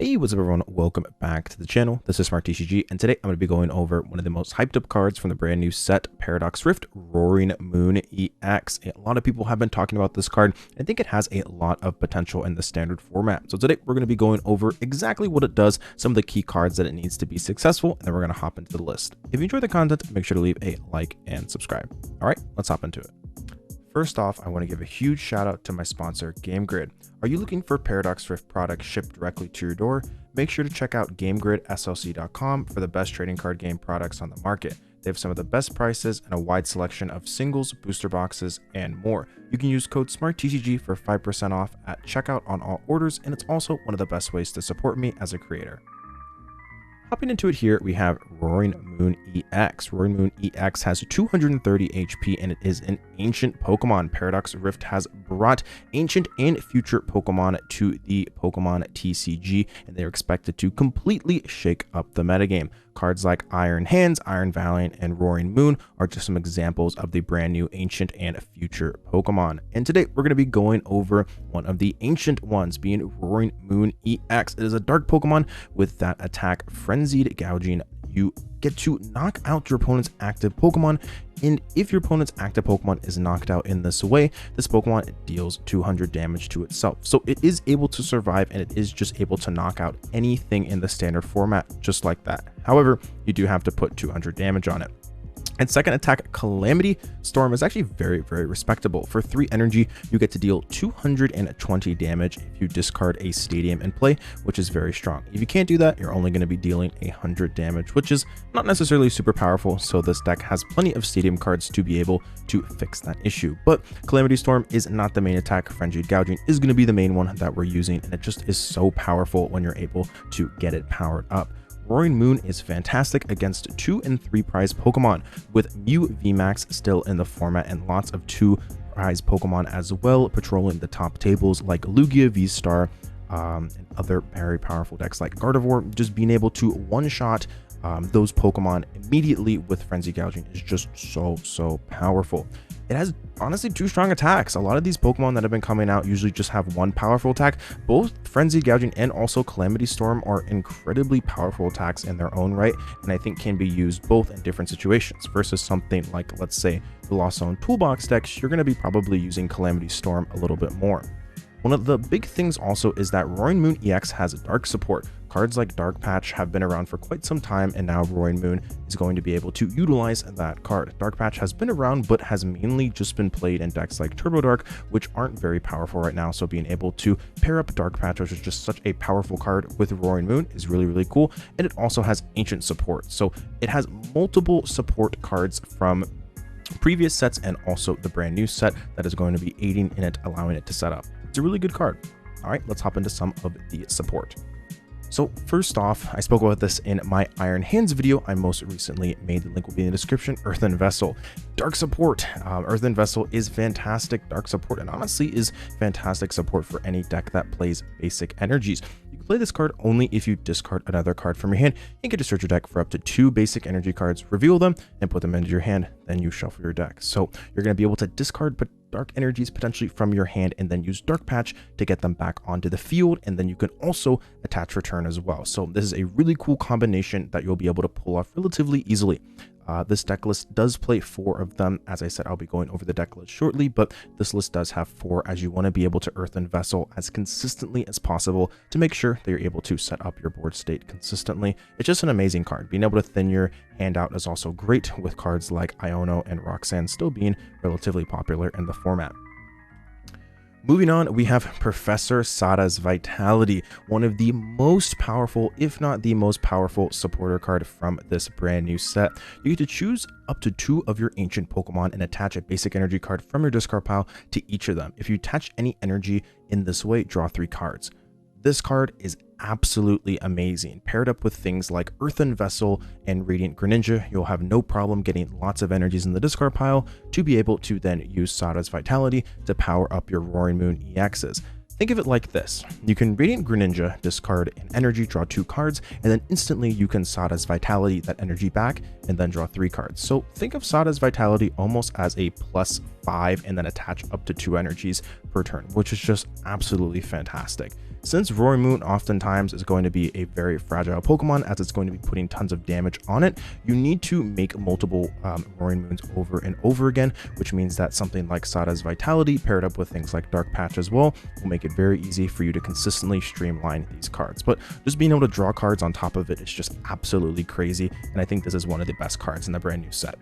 Hey, what's up everyone? Welcome back to the channel. This is Smart TCG, and today I'm going to be going over one of the most hyped up cards from the brand new set, Paradox Rift, Roaring Moon EX. A lot of people have been talking about this card, and I think it has a lot of potential in the standard format. So today we're going to be going over exactly what it does, some of the key cards that it needs to be successful, and then we're going to hop into the list. If you enjoy the content, make sure to leave a like and subscribe. All right, let's hop into it. First off, I want to give a huge shout out to my sponsor, GameGrid. Are you looking for Paradox Rift products shipped directly to your door? Make sure to check out GameGridSLC.com for the best trading card game products on the market. They have some of the best prices and a wide selection of singles, booster boxes, and more. You can use code SMARTTCG for 5% off at checkout on all orders, and it's also one of the best ways to support me as a creator. Hopping into it here, we have Roaring Moon EX. Roaring Moon EX has 230 HP and it is an ancient Pokemon. Paradox Rift has brought ancient and future Pokemon to the Pokemon TCG, and they're expected to completely shake up the metagame. Cards like Iron Hands, Iron Valiant, and Roaring Moon are just some examples of the brand new ancient and future Pokemon. And today we're going to be going over one of the ancient ones, being Roaring Moon EX. It is a dark Pokemon with that attack Frenzied Gouging. You get to knock out your opponent's active Pokemon, and if your opponent's active Pokemon is knocked out in this way, this Pokemon deals 200 damage to itself. So it is able to survive, and it is just able to knock out anything in the standard format just like that. However, you do have to put 200 damage on it. And second attack, Calamity Storm, is actually very respectable. For 3 energy, you get to deal 220 damage if you discard a stadium in play, which is very strong. If you can't do that, you're only going to be dealing 100 damage, which is not necessarily super powerful, so this deck has plenty of stadium cards to be able to fix that issue. But Calamity Storm is not the main attack. Frenzied Gouging is going to be the main one that we're using, and it just is so powerful when you're able to get it powered up. Roaring Moon is fantastic against 2 and 3 prize Pokemon, with Mew VMAX still in the format and lots of 2 prize Pokemon as well, patrolling the top tables like Lugia V-Star and other very powerful decks like Gardevoir. Just being able to one-shot those Pokemon immediately with Frenzy Gouging is just so powerful. It has honestly 2 strong attacks. A lot of these Pokemon that have been coming out usually just have 1 powerful attack. Both Frenzy Gouging and also Calamity Storm are incredibly powerful attacks in their own right, and I think can be used both in different situations versus something like, let's say, the Lost Zone Toolbox decks. You're going to be probably using Calamity Storm a little bit more. One of the big things also is that Roaring Moon EX has dark support. Cards like Dark Patch have been around for quite some time, and now Roaring Moon is going to be able to utilize that card. Dark Patch has been around, but has mainly just been played in decks like Turbo Dark, which aren't very powerful right now, so being able to pair up Dark Patch, which is just such a powerful card, with Roaring Moon is really cool. And it also has ancient support, so it has multiple support cards from previous sets and also the brand new set that is going to be aiding in it, allowing it to set up. It's a really good card. All right, let's hop into some of the support. So first off, I spoke about this in my Iron Hands video I most recently made. The link will be in the description. Earthen Vessel, dark support. Earthen Vessel is fantastic dark support, and honestly is fantastic support for any deck that plays basic energies. You can play this card only if you discard another card from your hand and get to search your deck for up to 2 basic energy cards, reveal them, and put them into your hand. Then you shuffle your deck. So you're going to be able to discard dark energies potentially from your hand and then use Dark Patch to get them back onto the field, and then you can also attach Return as well. So this is a really cool combination that you'll be able to pull off relatively easily. This deck list does play 4 of them. As I said, I'll be going over the deck list shortly, but this list does have 4, as you want to be able to Earthen Vessel as consistently as possible to make sure that you're able to set up your board state consistently. It's just an amazing card. Being able to thin your hand out is also great, with cards like Iono and Roxanne still being relatively popular in the format. Moving on, we have Professor Sada's Vitality, one of the most powerful, if not the most powerful, supporter card from this brand new set. You get to choose up to 2 of your ancient Pokemon and attach a basic energy card from your discard pile to each of them. If you attach any energy in this way, draw 3 cards. This card is absolutely amazing. Paired up with things like Earthen Vessel and Radiant Greninja, you'll have no problem getting lots of energies in the discard pile to be able to then use Sada's Vitality to power up your Roaring Moon EXs. Think of it like this. You can Radiant Greninja, discard an energy, draw 2 cards, and then instantly you can Sada's Vitality that energy back and then draw 3 cards. So think of Sada's Vitality almost as a +5 and then attach up to 2 energies per turn, which is just absolutely fantastic. since Roaring Moon oftentimes is going to be a very fragile Pokemon, as it's going to be putting tons of damage on it, you need to make multiple Roaring Moons over and over again, which means that something like Sada's Vitality paired up with things like Dark Patch as well will make it very easy for you to consistently streamline these cards. But just being able to draw cards on top of it is just absolutely crazy, and I think this is one of the best cards in the brand new set.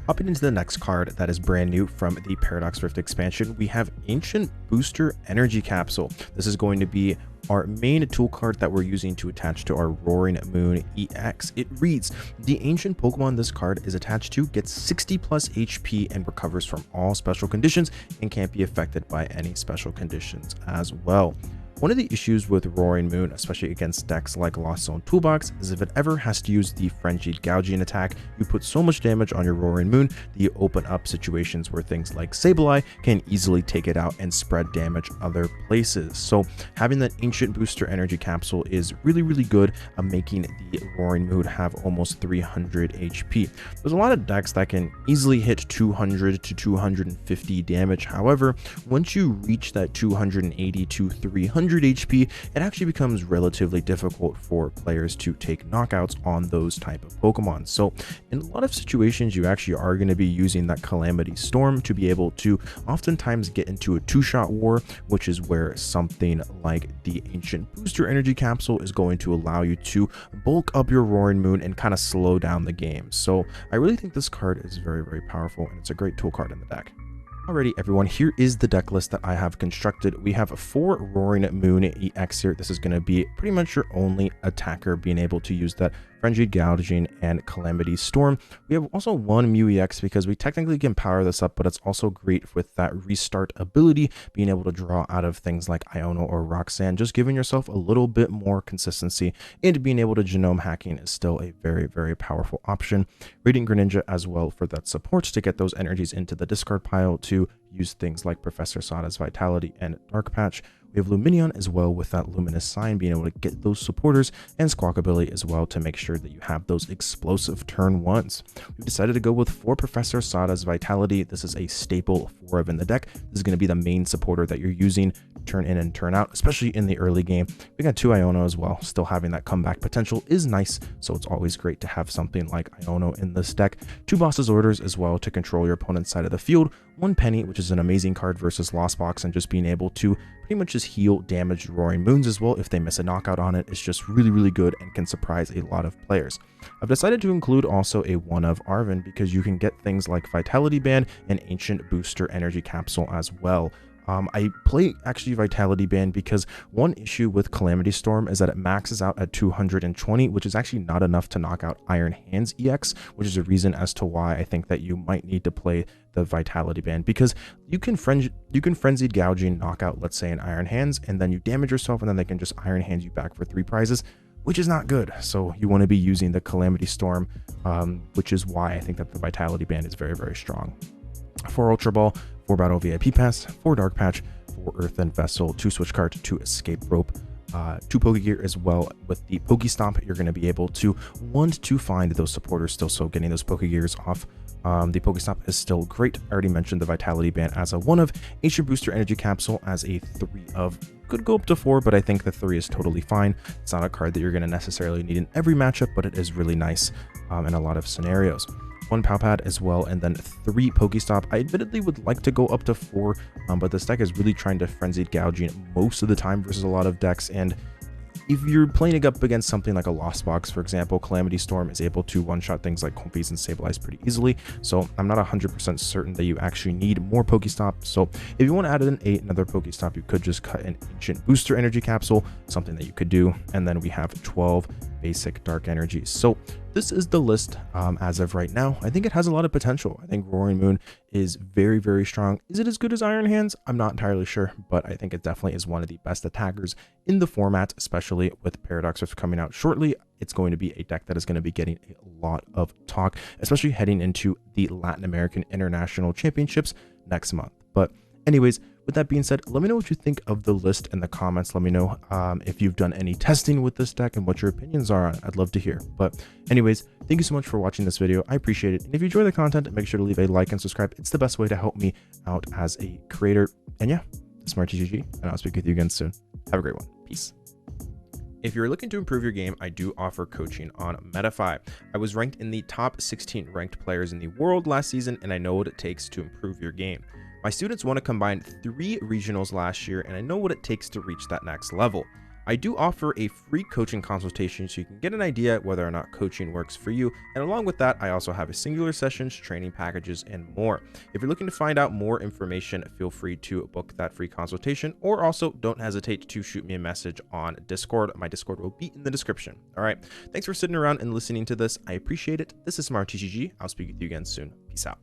Hopping into the next card that is brand new from the Paradox Rift expansion, we have Ancient Booster Energy Capsule. This is going to be our main tool card that we're using to attach to our Roaring Moon EX. It reads, the ancient Pokemon this card is attached to gets 60 plus HP and recovers from all special conditions and can't be affected by any special conditions as well. One of the issues with Roaring Moon, especially against decks like Lost Zone Toolbox, is if it ever has to use the Frenzied Gouging attack, you put so much damage on your Roaring Moon that you open up situations where things like Sableye can easily take it out and spread damage other places. So having that Ancient Booster Energy Capsule is really, really good at making the Roaring Moon have almost 300 HP. There's a lot of decks that can easily hit 200 to 250 damage. However, once you reach that 280 to 300 HP, it actually becomes relatively difficult for players to take knockouts on those type of Pokemon. So in a lot of situations, you actually are going to be using that Calamity Storm to be able to oftentimes get into a two-shot war, which is where something like the Ancient Booster Energy Capsule is going to allow you to bulk up your Roaring Moon and kind of slow down the game. So I really think this card is very, very powerful, and it's a great tool card in the deck. Alrighty everyone, here is the deck list that I have constructed. We have 4 Roaring Moon EX here. This is going to be pretty much your only attacker being able to use that Frenzied Gouging and Calamity Storm. We have also 1 Mew EX because we technically can power this up, but it's also great with that restart ability, being able to draw out of things like Iono or Roxanne, just giving yourself a little bit more consistency, and being able to genome hacking is still a very, very powerful option. Radiant Greninja as well for that support to get those energies into the discard pile to use things like Professor Sada's Vitality and Dark Patch. We have Lumineon as well with that Luminous Sign, being able to get those supporters, and Squawkabilly as well to make sure that you have those explosive turn ones. We've decided to go with 4 Professor Sada's Vitality. This is a staple 4 of in the deck. This is going to be the main supporter that you're using turn in and turn out, especially in the early game. We got 2 Iono as well. Still having that comeback potential is nice, so it's always great to have something like Iono in this deck. 2 Boss's Orders as well to control your opponent's side of the field. 1 Penny, which is an amazing card versus Lost Box, and just being able to pretty much just heal damaged Roaring Moons as well. If they miss a knockout on it, it's just really, really good and can surprise a lot of players. I've decided to include also a 1 of Arven because you can get things like Vitality Band and Ancient Booster Energy Capsule as well. I play actually Vitality Band because one issue with Calamity Storm is that it maxes out at 220, which is actually not enough to knock out Iron Hands EX, which is a reason as to why I think that you might need to play the Vitality Band, because you can Frenzied Gouging knock out, let's say, an Iron Hands, and then you damage yourself, and then they can just Iron Hands you back for 3 prizes, which is not good. So you want to be using the Calamity Storm, which is why I think that the Vitality Band is very, very strong. For Ultra Ball, 4 Battle VIP Pass, 4 Dark Patch, 4 Earthen Vessel, 2 Switch Cart, 2 Escape Rope, 2 Pokégear as well. With the PokéStop, you're going to be able to want to find those supporters still, so getting those Pokégears off. The PokéStop is still great. I already mentioned the Vitality Band as a 1 of, Ancient Booster Energy Capsule as a 3 of. Could go up to 4, but I think the 3 is totally fine. It's not a card that you're going to necessarily need in every matchup, but it is really nice in a lot of scenarios. 1 Pal Pad as well, and then 3 PokéStop. I admittedly would like to go up to 4, but this deck is really trying to Frenzied Gouging most of the time versus a lot of decks, and if you're playing up against something like a Lost Box, for example, Calamity Storm is able to one-shot things like Comfeys and Sableye pretty easily, so I'm not 100% certain that you actually need more PokéStop. So if you want to add in another PokéStop, you could just cut an Ancient Booster Energy Capsule, something that you could do, and then we have 12 basic Dark Energies. So this is the list as of right now. I think it has a lot of potential. I think Roaring Moon is very, very strong. Is it as good as Iron Hands? I'm not entirely sure, but I think it definitely is one of the best attackers in the format, especially with Paradox Rift coming out shortly. It's going to be a deck that is going to be getting a lot of talk, especially heading into the Latin American International Championships next month. But anyways, with that being said, let me know what you think of the list in the comments. Let me know if you've done any testing with this deck and what your opinions are on it. I'd love to hear. But anyways, thank you so much for watching this video. I appreciate it. And if you enjoy the content, make sure to leave a like and subscribe. It's the best way to help me out as a creator. And yeah, this is SmartTCG, and I'll speak with you again soon. Have a great one. Peace. If you're looking to improve your game, I do offer coaching on Metafy. I was ranked in the top 16 ranked players in the world last season, and I know what it takes to improve your game. My students want to combine 3 regionals last year, and I know what it takes to reach that next level. I do offer a free coaching consultation so you can get an idea whether or not coaching works for you, and along with that, I also have a singular sessions, training packages, and more. If you're looking to find out more information, feel free to book that free consultation, or also don't hesitate to shoot me a message on Discord. My Discord will be in the description. All right, thanks for sitting around and listening to this. I appreciate it. This is SmartTCG. I'll speak with you again soon. Peace out.